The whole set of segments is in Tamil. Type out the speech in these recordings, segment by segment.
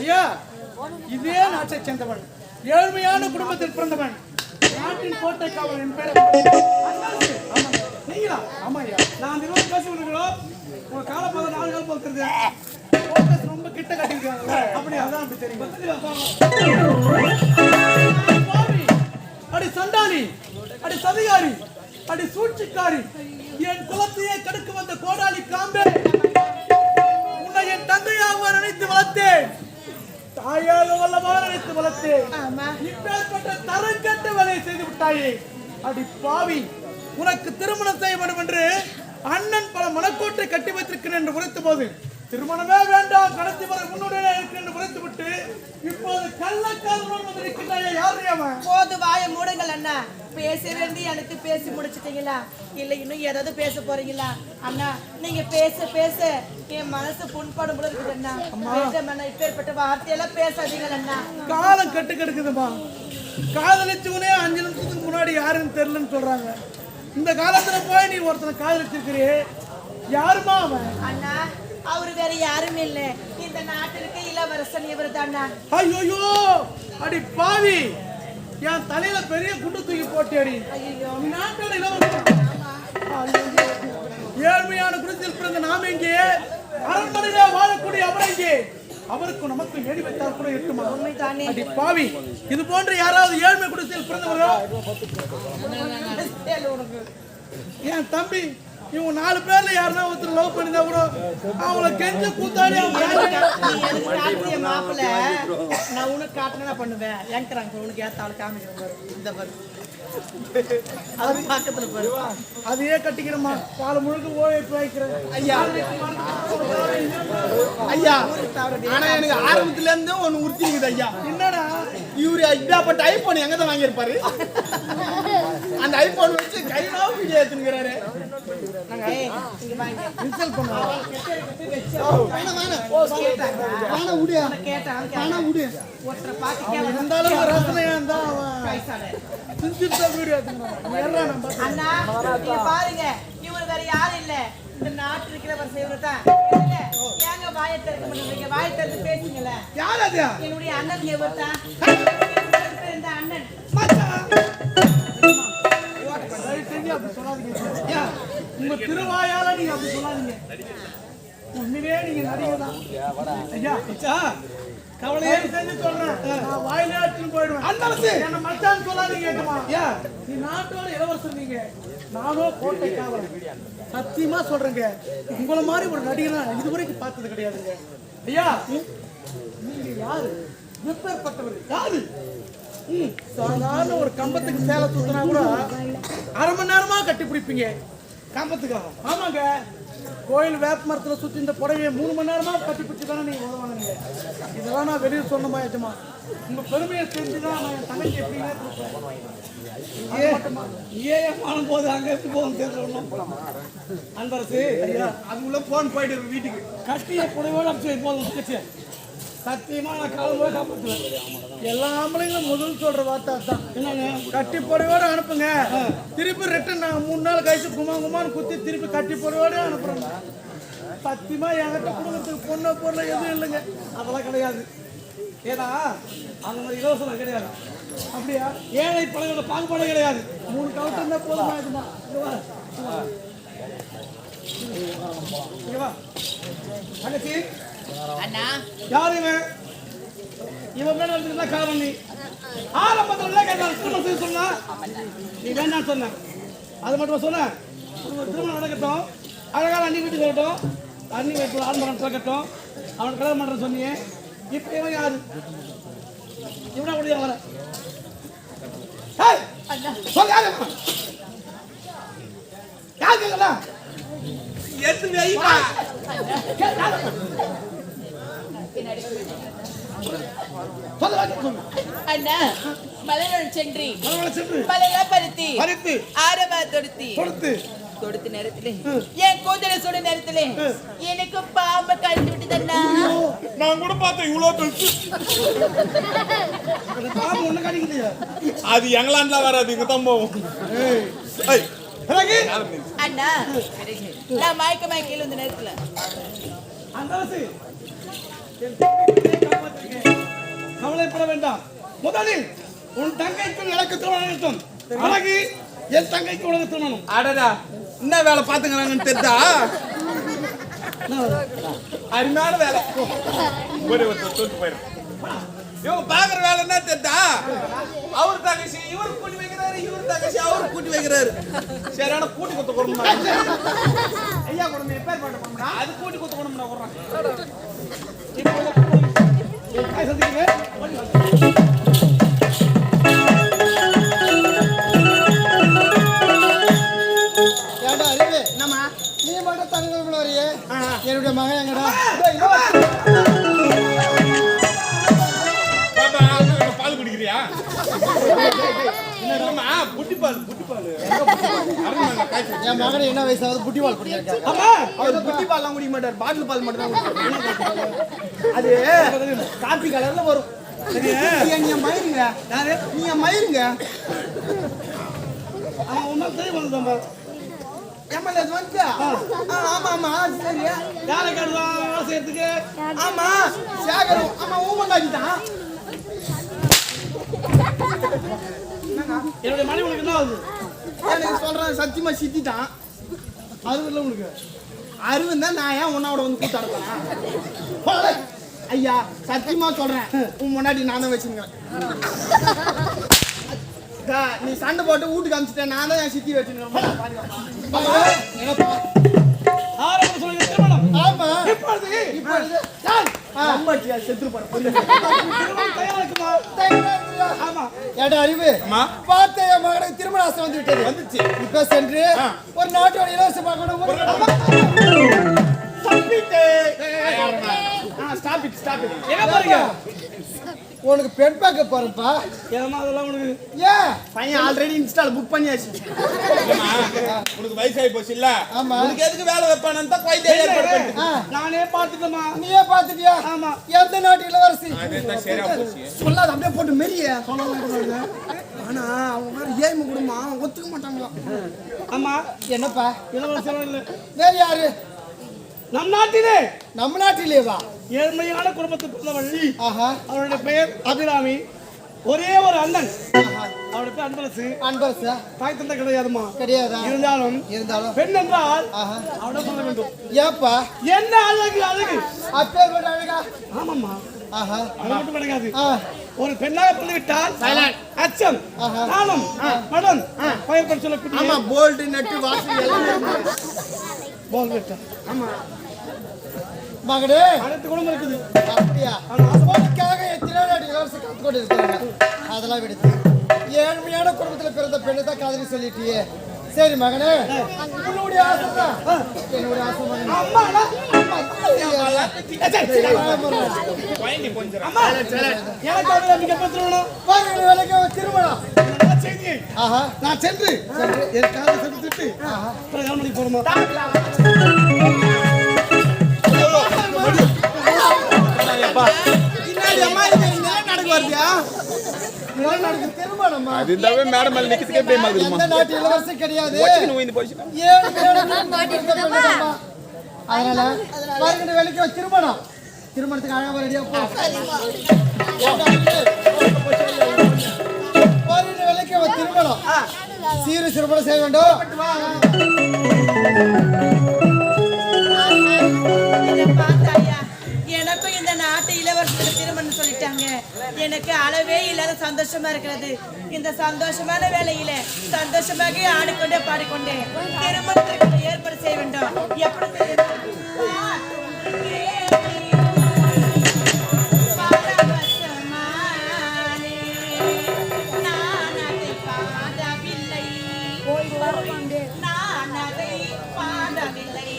ஐயா, இதே நாட்டை சேர்ந்தவன், ஏழ்மையான குடும்பத்தில் பிறந்தவன், நாட்டின் கோட்டை காவலன். என் பேர் நீங்களா? ஆமா ஐயா. நான் இருபது பேசி விடுகிறோம். உங்க கால பார்த்து 4 கால் போக்குறது ரொம்ப கிட்ட கட்டிருக்காங்க. அப்படி அதான் அப்படி தெரியும். அடி சண்டாளி, அடி சதிகாரி, அடி சூழ்ச்சிக்காரி, என் குலத்தையே கடுக்க வந்த கோடாளி காம்பே, உன்னை என் தந்தையாக நினைத்து வளர்த்தேன், தாயாக வல்லமாக நினைத்து வளர்த்தேன். இப்பேற்பட்ட தரங்கட்ட வேலையை செய்து விட்டாயே. அடி பாவி, உனக்கு திருமணம் செய்ய வேண்டும் என்று அண்ணன் பல மனக்கோட்டை கட்டி வைத்திருக்கிறேன் என்று உரைத்த போது திருமணமே வேண்டாம், கடத்தி வர முன்னுடைய இருக்கிறேன் என்று உரைத்து விட்டு இப்போது கள்ளக்காரனோடு வந்திருக்கிறாயே. யாரு அவன்? போது வாய மூடுங்கள் அண்ணா. பேச வேண்டி எனக்கு பேசி முடிச்சிட்டீங்களா? இல்ல இன்னும் ஏதாவது பேச போறீங்களா? அண்ணா நீங்க பேச பேச என் மனசு புண்படும் போல இருக்குது அண்ணா. அண்ணா இப்பேற்பட்ட வார்த்தையெல்லாம் பேசாதீங்க அண்ணா. காலம் கட்டு கெடுக்குதுமா. காதலிச்சவனே 5 நிமிஷத்துக்கு முன்னாடி யாருன்னு தெரியலன்னு சொல்றாங்க. இந்த காலத்துல போய் நீ ஒருத்தனை காதலிச்சிருக்கிறியே, யாருமா அவன்? அண்ணா அவரு வேற யாரும் இல்ல, இந்த நாட்டிற்கு இளவரசன் இவர் தானா. ஐயோ அடி பாவி, என் தலையில பெரிய குண்டு தூக்கி போட்டேடி. நாட்டோட இளவரசன். ஏழ்மையான குடித்தில் பிறந்த நாம் எங்கே, அரண்மனையில வாழக்கூடிய அவர் எங்கே? அவருக்கு நமக்கு ஏடி வைத்தால் கூட எட்டுமா? அடி பாவி, இது போன்ற யாராவது ஏழ்மை குடித்தில் பிறந்தவரோ? என் தம்பி இவங்க 4 பேர்ல யாருன்னா ஒருத்தர் லவ் பண்ணிருந்தா கூட அவங்கள கெஞ்ச கூத்தாடி மாப்பிள்ள நான் உனக்கு காட்டுனா பண்ணுவேன். ஏங்கிறாங்க உனக்கு ஏத்தாள் காமிக்கிறேன். இந்த பாரு அது பக்கத்துல பாரு, அதையே கட்டிக்கிறமா. பால முழுக்க ஓய்வு வைக்கிறேன் ஐயா. ஐயா ஆனா எனக்கு ஆரம்பத்துல இருந்து ஒண்ணு உறுத்திக்குது ஐயா. என்னடா இவரு இப்படியாப்பட்ட ஐபோன் எங்க தான் வாங்கியிருப்பாரு? அந்த ஐபோன் வச்சு கையில வீடியோ எடுத்துக்கிறாரு. பாருங்க இவர் வேற யாரும் இல்ல, இந்த நாட்டு இருக்கிறவர் செய்வதான். ஏங்க வாயை திறக்க மாட்டேங்கிறீங்க? வாயை திறந்து பேசுங்களே. யார் அது? என்னுடைய அண்ணன் இவர் தான். இந்த அண்ணன் உங்க திருவாயால நீங்க அப்படி சொல்லாதீங்க. உண்மையிலே நீங்க நடிகர் தான் ஐயா. கவலையே செஞ்சு சொல்றேன், நான் வாயிலே அடிச்சுன்னு போயிடுவேன். என்ன மச்சான் சொல்லாதீங்க. நீ நாட்டோட இளவரசர், நீங்க நானோ கோட்டை காவலன். சத்தியமா சொல்றேங்க, உங்களை மாதிரி ஒரு நடிகனா இதுவரைக்கும் பார்த்தது கிடையாதுங்க ஐயா. நீங்க யாரு? எப்பேற்பட்டவர்? யாரு? சாதாரண ஒரு கம்பத்துக்கு சேலை தூக்கினா கூட 1/2 மணி நேரமா கட்டி பிடிப்பீங்க. கம்பத்துக்காக? ஆமாங்க. கோயில் வேப்ப மரத்துல சுத்தி இந்த புடவையை 3 மணி நேரமா கட்டி பிடிச்சி தானே நீங்க உதவாங்க. இதெல்லாம் நான் வெளியே சொன்னமா ஏஜமா, உங்க பெருமையை தெரிஞ்சுதான் நான் என் தங்கச்சி எப்படிங்க ஏன் போது அங்க எப்படி போகும் தெரியல. அன்பரசு ஐயா, அதுக்குள்ள போன் போயிட்டு வீட்டுக்கு கட்டிய புடவையோட போதும். சத்தியமா நான் காலம்போது காப்பாற்றுவேன். எல்லா ஆம்பளைங்களும் முதல் சொல்ற வார்த்தை தான். என்னங்க, கட்டி பொறையோட அனுப்புங்க, திருப்பி ரிட்டன் நாங்கள் 3 நாள் கழிச்சு குமான்னு குத்தி திருப்பி கட்டி பொறையோட அனுப்புறோங்க. சத்தியமா என்கிட்ட குடும்பத்துக்கு பொண்ணு பொருளை எதுவும் இல்லைங்க. அதெல்லாம் கிடையாது. ஏன்னா அந்த மாதிரி இலவசம் கிடையாது. அப்படியா? ஏழை பழையோட பாகுபாடு கிடையாது. 3 கவுண்டர் இருந்தால் போதுமா? இதுமா தங்கச்சி அண்ணா யாரு இவன்? இவன் மேல வந்து காரணம். நீ ஆரம்பத்தில் திருமணம் சொன்னா நீ வேண்டாம் சொன்ன, அது மட்டும் சொன்ன. திருமணம் நடக்கட்டும், அழகான அண்ணி வீட்டுக்கு வரட்டும், அண்ணி வீட்டு ஆரம்பம் நடக்கட்டும், அவன் கல்யாணம் பண்ற சொன்னியே. இப்ப இவன் யாரு? இவனா முடிய வர சொல். யாரு கேட்கலாம்? எது அண்ணா மலரன் சென்றி மலரா பருத்தி ஆரவா தொடுத்து நேரத்திலே என் கூந்தலை சுட நேரத்திலே எனக்கு பாம்பு கழித்து விட்டுதண்ணா. நான் கூட பார்த்தேன் இவ்வளோ பெருசு. பாம்பு ஒண்ணு கடிக்குது. அது எங்களாண்ட்ல வராது, இங்க தான் போவோம். அண்ணா நான் மயக்க கீழே வந்த நேரத்துல கவலைப்பட வேண்டாம். முதலில் உன் தங்கைக்கும் எனக்கு திருமணம். அழகு என் தங்கைக்கு உனக்கு திருமணம். அடடா என்ன வேலை பாத்துக்கிறாங்கன்னு தெரிஞ்சா அருமையான வேலை. இவங்க பாக்குற வேலை என்ன தெரிஞ்சா அவர் தங்கச்சி இவர் கூட்டி வைக்கிறாரு, இவர் தங்கச்சி அவர் கூட்டி வைக்கிறாரு. சரியான கூட்டி குத்த கொடுமா ஐயா கொடுமை ரிப்பேர் பண்ண போறோம்டா. அது கூட்டி குத்த கொடுமா போறான். ஏண்டா அறிவு என்னம்மா நீ மட்டும் தங்க வரையே என்னுடைய மகன் எங்கடா பால் குடிக்கிறியா? என் மகன் என்ன வயசாவது புட்டி பால் குடிக்கிறாங்க. அவர் புட்டி பால்லாம் குடிக்க மாட்டார், பாட்டில் பால் மட்டும் தான். அது காப்பி கலர்ல வரும். நீங்க மயிருங்க, நீங்க மயிருங்க. அவன் உண்மை தெரிய வந்து எம்எல்ஏ வந்துச்சா? ஆமா ஆமா சரி. யாரை கடுதான் வேலை செய்யறதுக்கு? ஆமா சேகரம். ஆமா ஊமங்காஜி தான். என்னுடைய மனைவி உனக்கு என்ன ஆகுது? எனக்கு சொல்றேன் சத்தியமா சித்திட்டான். அறுபதுல உனக்கு அருவன் தான் நான் ஏன் உன்னோட வந்து கூத்தாடுறேன்? ஐயா சத்தியமா சொல்றேன், உன் முன்னாடி நான் தான் வச்சுருக்கேன். நீ சண்டை போட்டு வீட்டுக்கு அனுப்பிச்சிட்டேன், நான் தான் என் சித்தி வச்சுருக்கேன். ஆரம்பம் சொல்லுங்க திருமணம். ஆமா இப்பொழுது யார் அம்மாச்சியா செத்து போற திருமணம் தயாரிக்குமா? ஆமா. ஏண்டா அறிவு பார்த்த என் மகனுக்கு திருமண ஆசை வந்து விட்டது. வந்துச்சு. இப்ப சென்று ஒரு நாட்டோட இலவச பார்க்கணும். Stop it. எங்க போறீங்க? உனக்கு பெண் பார்க்க போறப்பா. ஏமா அதெல்லாம் உனக்கு ஏன் பையன் ஆல்ரெடி இன்ஸ்டால் புக் பண்ணியாச்சு. உனக்கு வயசாகி போச்சு இல்ல? ஆமா. உனக்கு எதுக்கு வேலை வைப்பானு தான் குழந்தை ஏற்பாடு பண்ணிட்டு. நானே பார்த்துட்டேமா. நீயே பாத்துட்டியா? ஆமா. எந்த நாட்டு இளவரசி? அதுதான் சரியா போச்சு. சொல்லாத அப்படியே போட்டு மெரிய. ஆனா அவங்க வேற ஏய்ம கொடுமா ஒத்துக்க மாட்டாங்களா? ஆமா. என்னப்பா இளவரசன் இல்ல. வேற யாரு? நம் நாட்டிலே நம்ம நாட்டிலேவா? ஏழ்மையான குடும்பத்தில் பிறந்தவள். ஆஹா. அவருடைய பெயர் அபிராமி. ஒரே ஒரு அண்ணன். அவருடைய பேர் அன்பரசு. அன்பரசா? தாய் தந்தை கிடையாதுமா. கிடையாதா? இருந்தாலும் பெண் என்றால் ஆஹா. அவட சொல்ல வேண்டும். ஏப்பா என்ன அழகு அழகு. அப்பேர் கூட அழகா? ஆமாம்மா. ஆஹா. அது மட்டும் கிடையாது. ஆ. ஒரு பெண்ணாக பிறந்து விட்டால் அச்சம், நாணம், மடம், பயப்பட சொல்லக்கூடிய. ஆமா போல்ட் நட்டு வாசல் எல்லாமே போல் விட்டார். ஆமா மகனே அனைத்து குடும்பம் இருக்குது. அப்படியா? உனக்காக எத்தனை நாடு இலவச காத்து கொண்டு இருக்காங்க. அதெல்லாம் விடுத்து ஏழ்மையான குடும்பத்துல பிறந்த பெண்ணை தான் காதலி சொல்லிட்டியே. சரி மகனே, உன்னுடைய ஆசை தான் என்னுடைய ஆசை மகனே. அம்மா எனக்கு அதுல மிக பெற்றணும். பாருங்க வேலைக்கு திருமணம். செய்தியை ஆஹா. நான் சென்று என் காதை செலுத்திட்டு பிரகாரம் போறோமா? பின்னாடி அம்மா இது நடக்கு வருதியா? திருமணமா? அதுதாவே மேடம் மேல நிக்கிறதுக்கே போய் மாதிரி எந்த நாட்டு இளவரசி கிடையாது. நோயிந்து போச்சு. அதனால பாருங்க வேலைக்கு திருமணம். திருமணத்துக்கு அழகா ரெடியா போ. பாருங்க வேலைக்கு திருமணம். சீரு சிறப்பாக செய்ய வேண்டும். எனக்கும் இந்த நாட்டு இளவரசர் திருமணம் சொல்லிட்டாங்க. எனக்கு அளவே இல்லாத சந்தோஷமா இருக்கிறது. இந்த சந்தோஷமான வேலையில சந்தோஷமாக ஆடிக்கொண்டே பாடிக்கொண்டே திருமணத்திற்கு ஏற்பாடு செய்ய வேண்டும். எப்படி நான் அதை பாடவில்லை.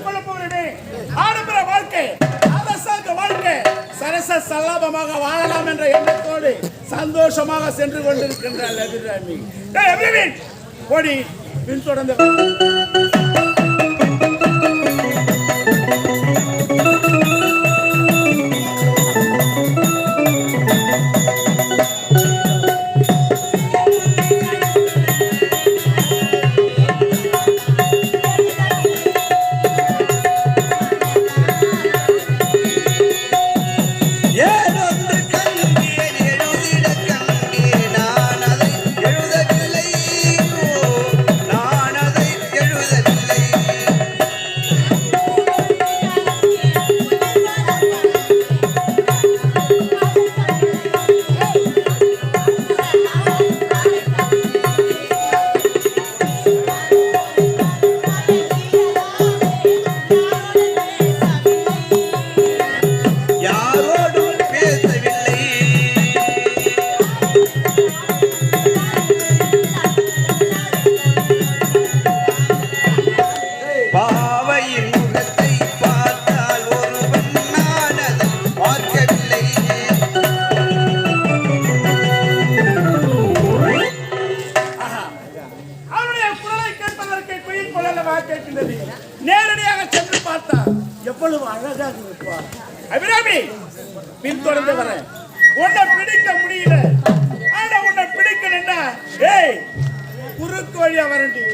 சேர்ந்து கொள்ள போகிறேன். ஆடம்பர வாழ்க்கை, அரசாங்க வாழ்க்கை, சரச சல்லாபமாக வாழலாம் என்ற எண்ணத்தோடு சந்தோஷமாக சென்று கொண்டிருக்கின்றார் அபிராமி. போடி பின்தொடர்ந்து நேரடியாக சென்று பார்த்தா எவ்வளவு அழகாக இருப்பார். அபிராமி பின்தொடர்ந்து வர உன்னை பிடிக்க முடியல. ஆனா உன்னை பிடிக்கணும்னா குறுக்கு வழியா வரண்டி.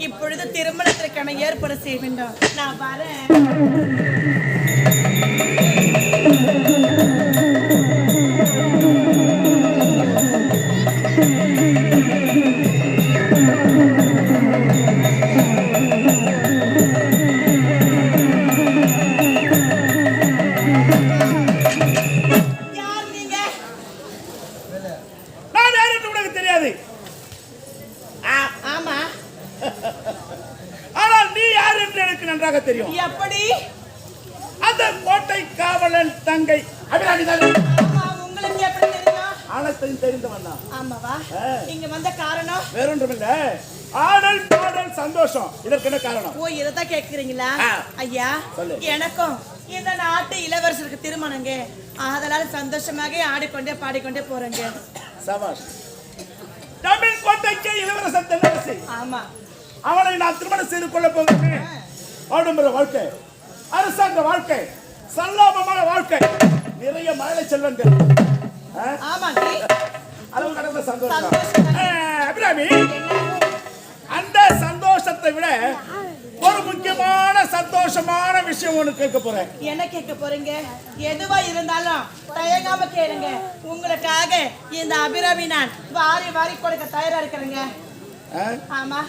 இப்பொழுது திருமணத்திற்கான ஏற்பாடு செய்ய வேண்டும். நான் வரேன். தெரியும். எப்படி? அந்த கோட்டை காவலன் தங்கை அபிராமி தான். உங்களுக்கு எப்படி தெரியும்? ஆனத்தையும் தெரிந்தவன் தான். ஆமாவா? இங்க வந்த காரணம் வேற ஒன்றுமில்ல, ஆடல் பாடல் சந்தோஷம். இதற்கு என்ன காரணம்? ஓ, இததான் கேக்குறீங்களா? ஐயா, எனக்கும் இந்த நாட்டு இளவரசருக்கு திருமணங்க. அதனால சந்தோஷமாக ஆடிக்கொண்டே பாடிக்கொண்டே போறேங்க. சபாஷ். தமிழ் கோட்டைக்கு இளவரசன் தென்னரசி. ஆமா, அவளை நான் திருமணம் செய்து கொள்ள போகிறேன். ஆடம்பர வாழ்க்கை, அரசாங்க வாழ்க்கை, சல்லாபமான வாழ்க்கை, நிறைய மழை செல்வங்கள். அளவு கடந்த சந்தோஷம். அபிராமி, அந்த சந்தோஷத்தை விட ஒரு முக்கியமான சந்தோஷமான விஷயம் ஒண்ணு கேட்க போறேன். என்ன கேட்க போறீங்க? எதுவா இருந்தாலும் தயங்காம கேளுங்க. உங்களுக்காக இந்த அபிராமி நான் வாரி வாரி கொடுக்க தயாரா இருக்கிறேங்க. ஆமா.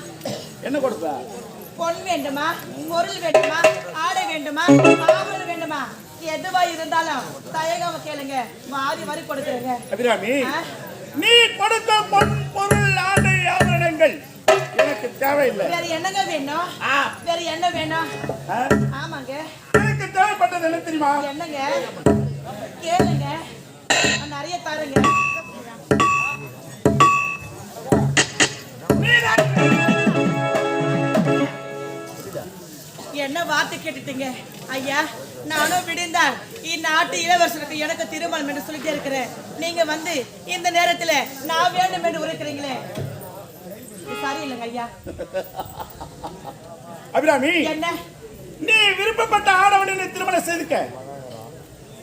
என்ன கொடுப்ப? பொன் வேண்டுமா, பொருள் வேண்டுமா, ஆடை வேண்டுமா, ஆபரணம் வேண்டுமா, எதுவா இருந்தாலும் தயங்காம கேளுங்க. வாரி வாரி கொடுக்குறேங்க. அபிராமி, நீ கொடுக்க பொன் பொருள் ஆடை ஆபரணங்கள் எனக்கு தேவையில்லை. வேற என்னங்க வேணும்? வேற என்ன வேணும்? ஆமாங்க, எனக்கு தேவைப்பட்டது என்ன தெரியுமா? என்னங்க? கேளுங்க, நிறைய தருங்க. என்ன வார்த்தை கேட்டுட்டீங்க ஐயா. நானும் விடுந்தா இந்நாட்டு இளவரசருக்கு எனக்கு திருமணம் என்று சொல்லிட்டே இருக்கிறேன். நீங்க வந்து இந்த நேரத்துல நான் வேண்டும் என்று உரைக்கிறீங்களே, சரி இல்லைங்க ஐயா. அபிராமி, என்ன நீ விருப்பப்பட்ட ஆடவனை திருமணம் செய்துக்க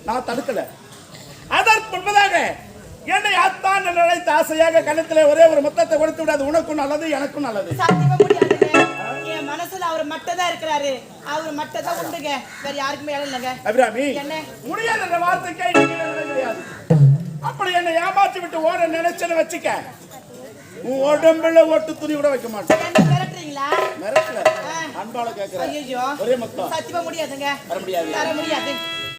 நான் தடுக்கல. அதற்கு முன்பதாக என்னை அத்தான் நினைத்த ஆசையாக கணத்திலே ஒரே ஒரு முத்தத்தை கொடுத்து விடாது. உனக்கும் நல்லது, எனக்கும் நல்லது. சத்தியமா முடியாதுங்க. என் மனசுல அவர் மட்டும் தான் இருக்கிறாரு. அவர் மட்டும் தான் உண்டுங்க, வேற யாருக்குமே இடம் இல்லைங்க. அபிராமி, என்ன முடியாத வார்த்தைக்கு கிடையாது. அப்படி என்னை ஏமாற்றி விட்டு ஓட நினைச்சேன்னு வச்சுக்க, உன் உடம்புல ஒட்டு துணி கூட வைக்க மாட்டேன். என்ன மிரட்டுறீங்களா? மிரட்டல, அன்பால கேட்கிறேன். ஐயோ, ஒரே மொத்தம் சத்தியமா முடியாதுங்க. தர முடியாது. தர முடியாது.